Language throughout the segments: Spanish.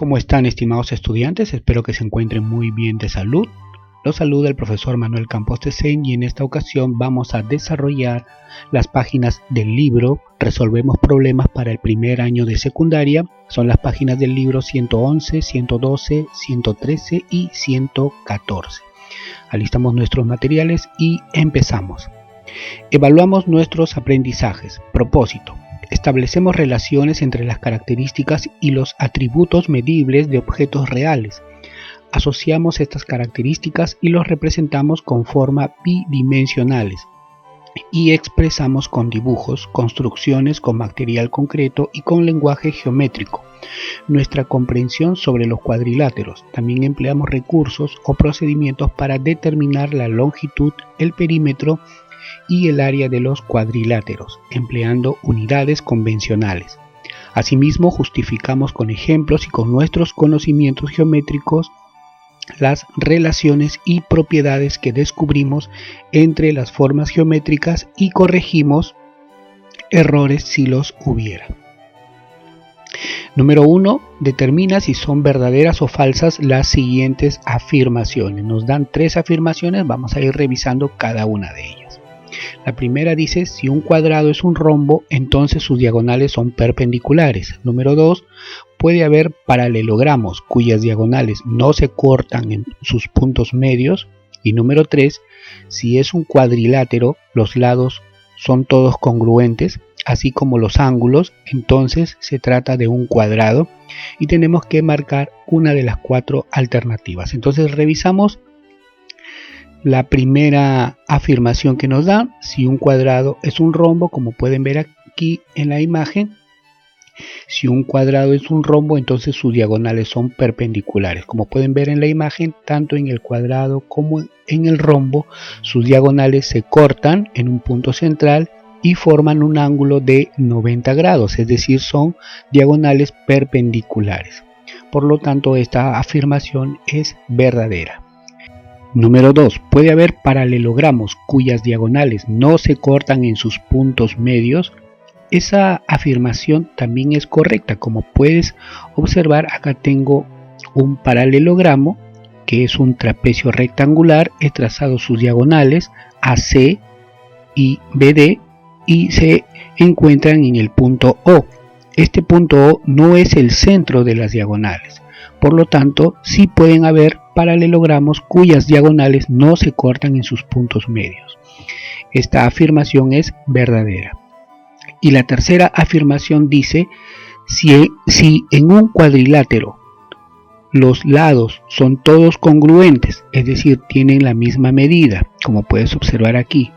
¿Cómo están, estimados estudiantes? Espero que se encuentren muy bien de salud. Los saluda el profesor Manuel Campos Tecén y en esta ocasión vamos a desarrollar las páginas del libro Resolvemos problemas para el primer año de secundaria. Son las páginas del libro 111, 112, 113 y 114. Alistamos nuestros materiales y empezamos. Evaluamos nuestros aprendizajes. Propósito. Establecemos relaciones entre las características y los atributos medibles de objetos reales. Asociamos estas características y los representamos con forma bidimensionales y expresamos con dibujos, construcciones con material concreto y con lenguaje geométrico nuestra comprensión sobre los cuadriláteros. También empleamos recursos o procedimientos para determinar la longitud, el perímetro y el área de los cuadriláteros, empleando unidades convencionales. Asimismo, justificamos con ejemplos y con nuestros conocimientos geométricos las relaciones y propiedades que descubrimos entre las formas geométricas y corregimos errores si los hubiera. Número 1. Determina si son verdaderas o falsas las siguientes afirmaciones. Nos dan 3 afirmaciones, vamos a ir revisando cada una de ellas. La primera dice: si un cuadrado es un rombo, entonces sus diagonales son perpendiculares. Número 2. Puede haber paralelogramos cuyas diagonales no se cortan en sus puntos medios. Y número 3. Si es un cuadrilátero, los lados son todos congruentes, así como los ángulos, entonces se trata de un cuadrado y tenemos que marcar una de las 4 alternativas. Entonces revisamos la primera afirmación que nos dan: si un cuadrado es un rombo, como pueden ver aquí en la imagen. Si un cuadrado es un rombo, entonces sus diagonales son perpendiculares. Como pueden ver en la imagen, tanto en el cuadrado como en el rombo, sus diagonales se cortan en un punto central y forman un ángulo de 90 grados, es decir, son diagonales perpendiculares. Por lo tanto, esta afirmación es verdadera. Número 2. Puede haber paralelogramos cuyas diagonales no se cortan en sus puntos medios. Esa afirmación también es correcta. Como puedes observar, acá tengo un paralelogramo que es un trapecio rectangular. He trazado sus diagonales AC y BD y se encuentran en el punto O. Este punto O no es el centro de las diagonales. Por lo tanto, sí pueden haber paralelogramos cuyas diagonales no se cortan en sus puntos medios. Esta afirmación es verdadera. Y la tercera afirmación dice: si en un cuadrilátero los lados son todos congruentes, es decir, tienen la misma medida, como puedes observar aquí,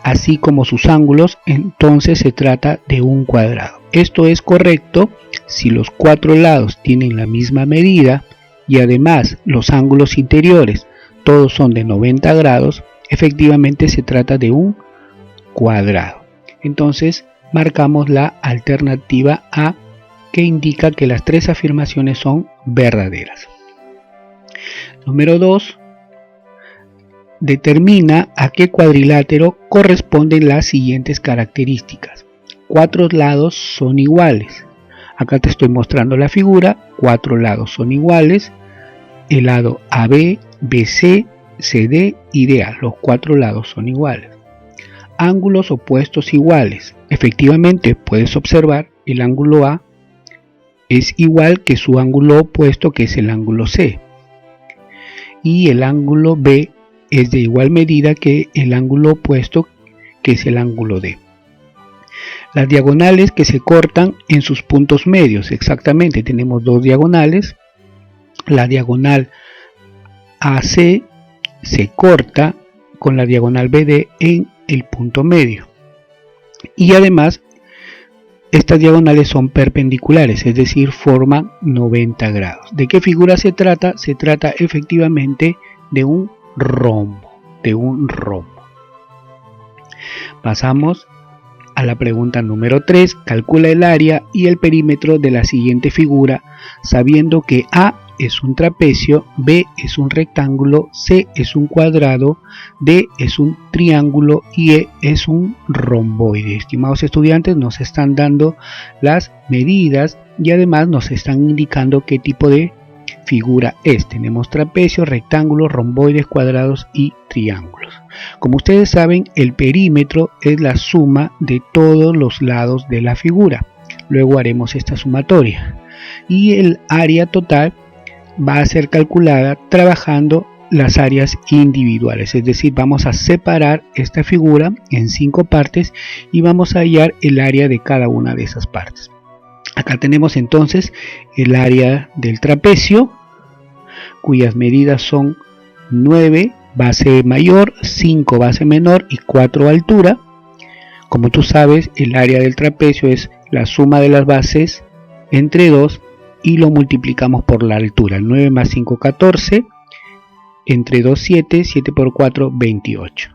así como sus ángulos, entonces se trata de un cuadrado. Esto es correcto si los 4 lados tienen la misma medida y además los ángulos interiores todos son de 90 grados, efectivamente se trata de un cuadrado. Entonces marcamos la alternativa A, que indica que las 3 afirmaciones son verdaderas. Número 2. Determina a qué cuadrilátero corresponden las siguientes características. 4 lados son iguales. Acá te estoy mostrando la figura. 4 lados son iguales. El lado AB, BC, CD y DA. Los 4 lados son iguales. Ángulos opuestos iguales. Efectivamente, puedes observar el ángulo A es igual que su ángulo opuesto, que es el ángulo C. Y el ángulo B es de igual medida que el ángulo opuesto, que es el ángulo D. Las diagonales que se cortan en sus puntos medios. Exactamente, tenemos 2 diagonales. La diagonal AC se corta con la diagonal BD en el punto medio. Y además, estas diagonales son perpendiculares, es decir, forman 90 grados. ¿De qué figura se trata? Se trata efectivamente de un rombo. Pasamos a la pregunta número 3. Calcula el área y el perímetro de la siguiente figura, sabiendo que A es un trapecio, B es un rectángulo, C es un cuadrado, D es un triángulo y E es un romboide. Estimados estudiantes, nos están dando las medidas y además nos están indicando qué tipo de figura es. Tenemos trapecios, rectángulos, romboides, cuadrados y triángulos. Como ustedes saben, el perímetro es la suma de todos los lados de la figura. Luego haremos esta sumatoria. Y el área total va a ser calculada trabajando las áreas individuales, es decir, vamos a separar esta figura en 5 partes y vamos a hallar el área de cada una de esas partes. Acá tenemos entonces el área del trapecio, cuyas medidas son 9 base mayor, 5 base menor y 4 altura. Como tú sabes, el área del trapecio es la suma de las bases entre 2 y lo multiplicamos por la altura. 9 más 5, 14. Entre 2, 7, 7 por 4, 28.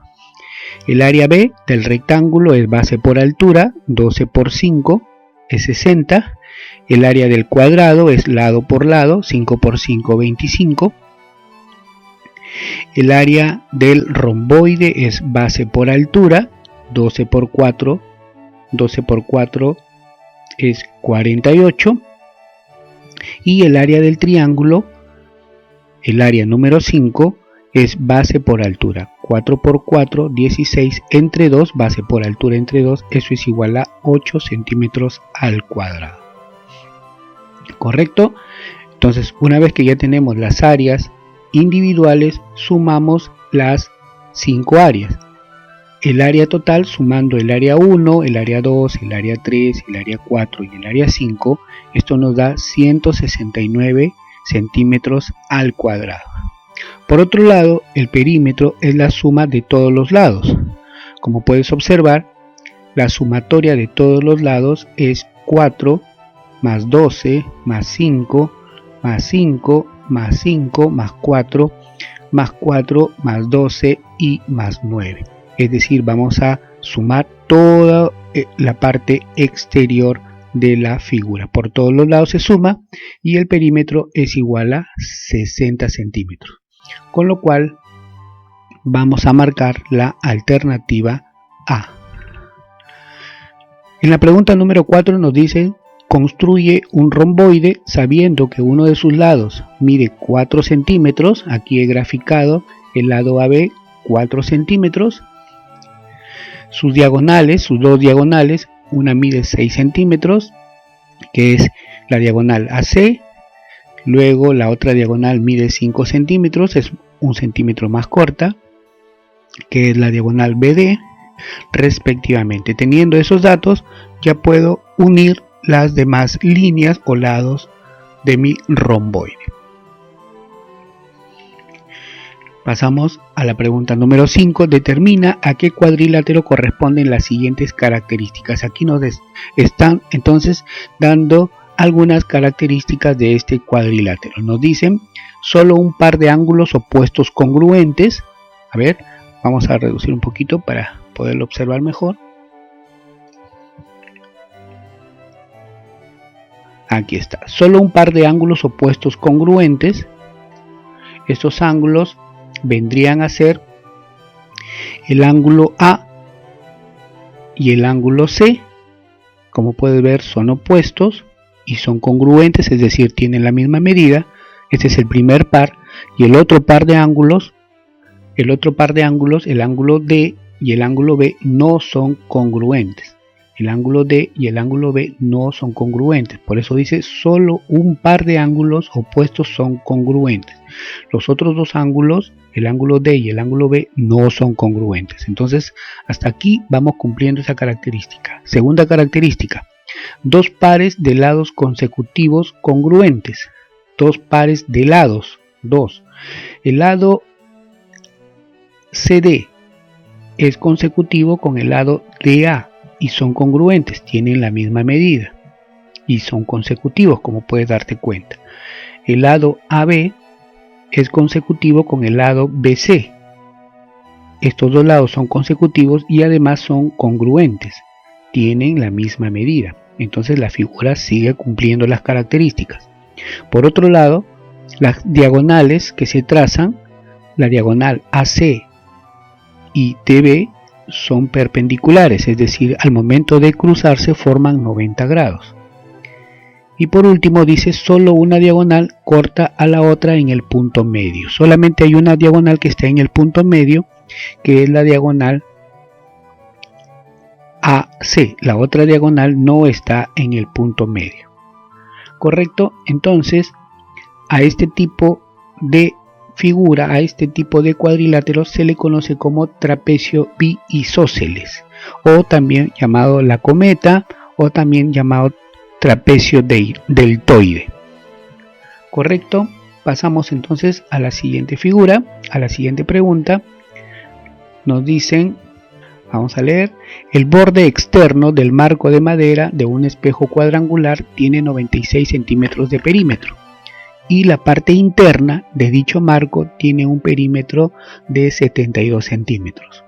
El área B del rectángulo es base por altura, 12 por 5 es 60. El área del cuadrado es lado por lado, 5 por 5, 25. El área del romboide es base por altura, 12 por 4 es 48. Y el área del triángulo, el área número 5, es base por altura, 4 por 4, 16, entre 2, base por altura entre 2, eso es igual a 8 centímetros al cuadrado. ¿Correcto? Entonces, una vez que ya tenemos las áreas individuales, sumamos las 5 áreas. El área total, sumando el área 1, el área 2, el área 3, el área 4 y el área 5, esto nos da 169 centímetros al cuadrado. Por otro lado, el perímetro es la suma de todos los lados. Como puedes observar, la sumatoria de todos los lados es 4 más 12 más 5 más 5 más 5 más 4 más 4 más 12 y más 9. Es decir, vamos a sumar toda la parte exterior de la figura. Por todos los lados se suma y el perímetro es igual a 60 centímetros. Con lo cual vamos a marcar la alternativa A. En la pregunta número 4 nos dice: construye un romboide sabiendo que uno de sus lados mide 4 centímetros. Aquí he graficado el lado AB, 4 centímetros. Sus diagonales, sus dos diagonales, una mide 6 centímetros, que es la diagonal AC. Luego la otra diagonal mide 5 centímetros, es 1 centímetro más corta, que es la diagonal BD, respectivamente. Teniendo esos datos, ya puedo unir las demás líneas o lados de mi romboide. Pasamos a la pregunta número 5. Determina a qué cuadrilátero corresponden las siguientes características. Aquí nos están entonces dando algunas características de este cuadrilátero. Nos dicen solo un par de ángulos opuestos congruentes. A ver, vamos a reducir un poquito para poderlo observar mejor. Aquí está, solo un par de ángulos opuestos congruentes. Estos ángulos vendrían a ser el ángulo A y el ángulo C. Como puedes ver, son opuestos y son congruentes, es decir, tienen la misma medida. Este es el primer par. Y el otro par de ángulos, el ángulo D y el ángulo B no son congruentes. El ángulo D y el ángulo B no son congruentes. Por eso dice solo un par de ángulos opuestos son congruentes. Los otros dos ángulos, el ángulo D y el ángulo B, no son congruentes. Entonces, hasta aquí vamos cumpliendo esa característica. Segunda característica: dos pares de lados consecutivos congruentes. Dos pares de lados. Dos. El lado CD es consecutivo con el lado DA. Y son congruentes, tienen la misma medida y son consecutivos, como puedes darte cuenta. El lado AB es consecutivo con el lado BC. Estos dos lados son consecutivos y además son congruentes, tienen la misma medida. Entonces la figura sigue cumpliendo las características. Por otro lado, las diagonales que se trazan, la diagonal AC y DB, son perpendiculares, es decir, al momento de cruzarse forman 90 grados. Y por último dice solo una diagonal corta a la otra en el punto medio. Solamente hay una diagonal que está en el punto medio, que es la diagonal AC. La otra diagonal no está en el punto medio. ¿Correcto? Entonces, a este tipo de figura, a este tipo de cuadrilátero se le conoce como trapecio biisósceles, o también llamado la cometa, o también llamado trapecio deltoide. ¿Correcto? Pasamos entonces a la siguiente figura, a la siguiente pregunta. Nos dicen, vamos a leer, el borde externo del marco de madera de un espejo cuadrangular tiene 96 centímetros de perímetro y la parte interna de dicho marco tiene un perímetro de 72 centímetros.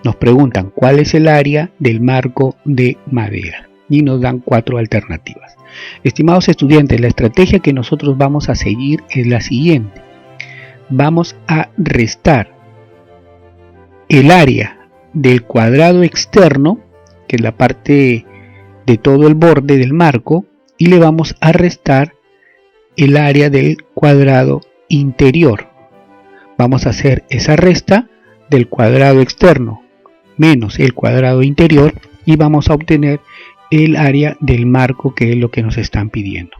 Nos preguntan cuál es el área del marco de madera y nos dan 4 alternativas. Estimados estudiantes, la estrategia que nosotros vamos a seguir es la siguiente. Vamos a restar el área del cuadrado externo, que es la parte de todo el borde del marco, y le vamos a restar el área del cuadrado interior. Vamos a hacer esa resta del cuadrado externo menos el cuadrado interior y vamos a obtener el área del marco, que es lo que nos están pidiendo.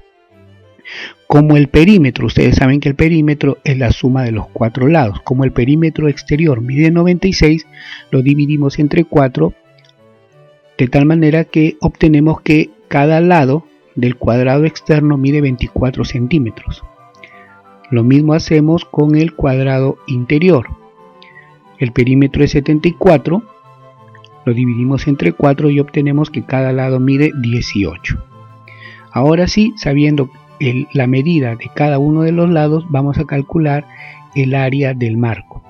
Como el perímetro, ustedes saben que el perímetro es la suma de los 4 lados. Como el perímetro exterior mide 96, lo dividimos entre 4 de tal manera que obtenemos que cada lado del cuadrado externo mide 24 centímetros. Lo mismo hacemos con el cuadrado interior. El perímetro es 74, lo dividimos entre 4 y obtenemos que cada lado mide 18. Ahora sí, sabiendo la medida de cada uno de los lados, vamos a calcular el área del marco.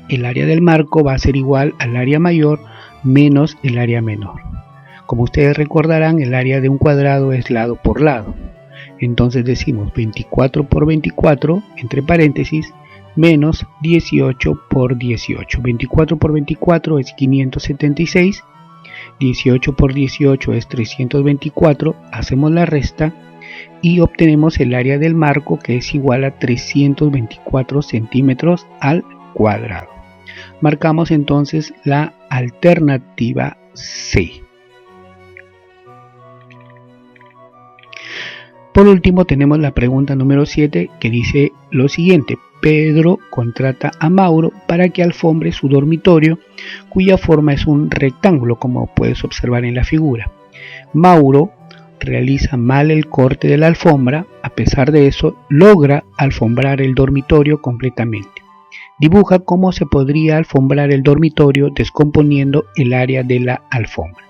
El área del marco va a ser igual al área mayor menos el área menor. Como ustedes recordarán, el área de un cuadrado es lado por lado. Entonces decimos 24 por 24, entre paréntesis, menos 18 por 18. 24 por 24 es 576, 18 por 18 es 324, hacemos la resta y obtenemos el área del marco, que es igual a 324 centímetros al cuadrado. Marcamos entonces la alternativa C. Por último tenemos la pregunta número 7, que dice lo siguiente. Pedro contrata a Mauro para que alfombre su dormitorio, cuya forma es un rectángulo, como puedes observar en la figura. Mauro realiza mal el corte de la alfombra, a pesar de eso logra alfombrar el dormitorio completamente. Dibuja cómo se podría alfombrar el dormitorio descomponiendo el área de la alfombra.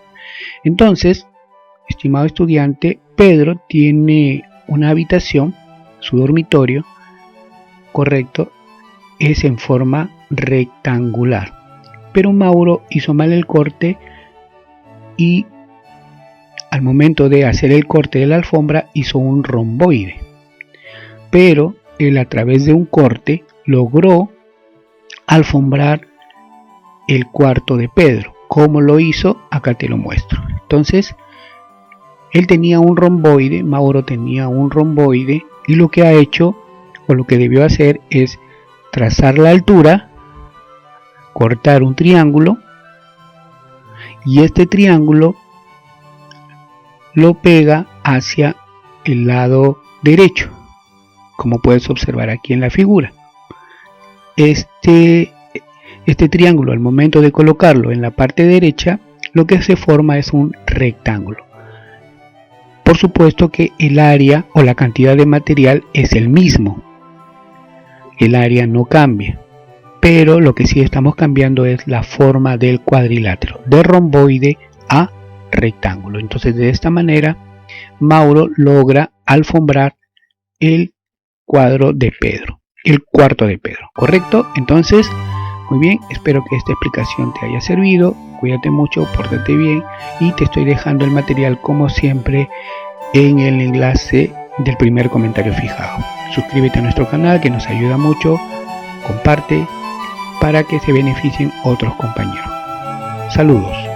Entonces, estimado estudiante, Pedro tiene una habitación, su dormitorio, correcto, es en forma rectangular. Pero Mauro hizo mal el corte y al momento de hacer el corte de la alfombra hizo un romboide. Pero él, a través de un corte, logró alfombrar el cuarto de Pedro. ¿Cómo lo hizo? Acá te lo muestro. Entonces, él tenía un romboide, Mauro tenía un romboide, y lo que ha hecho, o lo que debió hacer, es trazar la altura, cortar un triángulo, y este triángulo lo pega hacia el lado derecho, como puedes observar aquí en la figura. Este triángulo, al momento de colocarlo en la parte derecha, lo que se forma es un rectángulo. Por supuesto que el área o la cantidad de material es el mismo. El área no cambia, pero lo que sí estamos cambiando es la forma del cuadrilátero, de romboide a rectángulo. Entonces, de esta manera, Mauro logra alfombrar el cuadro de Pedro, el cuarto de Pedro, ¿correcto? Entonces, muy bien, espero que esta explicación te haya servido. Cuídate mucho, pórtate bien y te estoy dejando el material como siempre en el enlace del primer comentario fijado. Suscríbete a nuestro canal, que nos ayuda mucho. Comparte para que se beneficien otros compañeros. Saludos.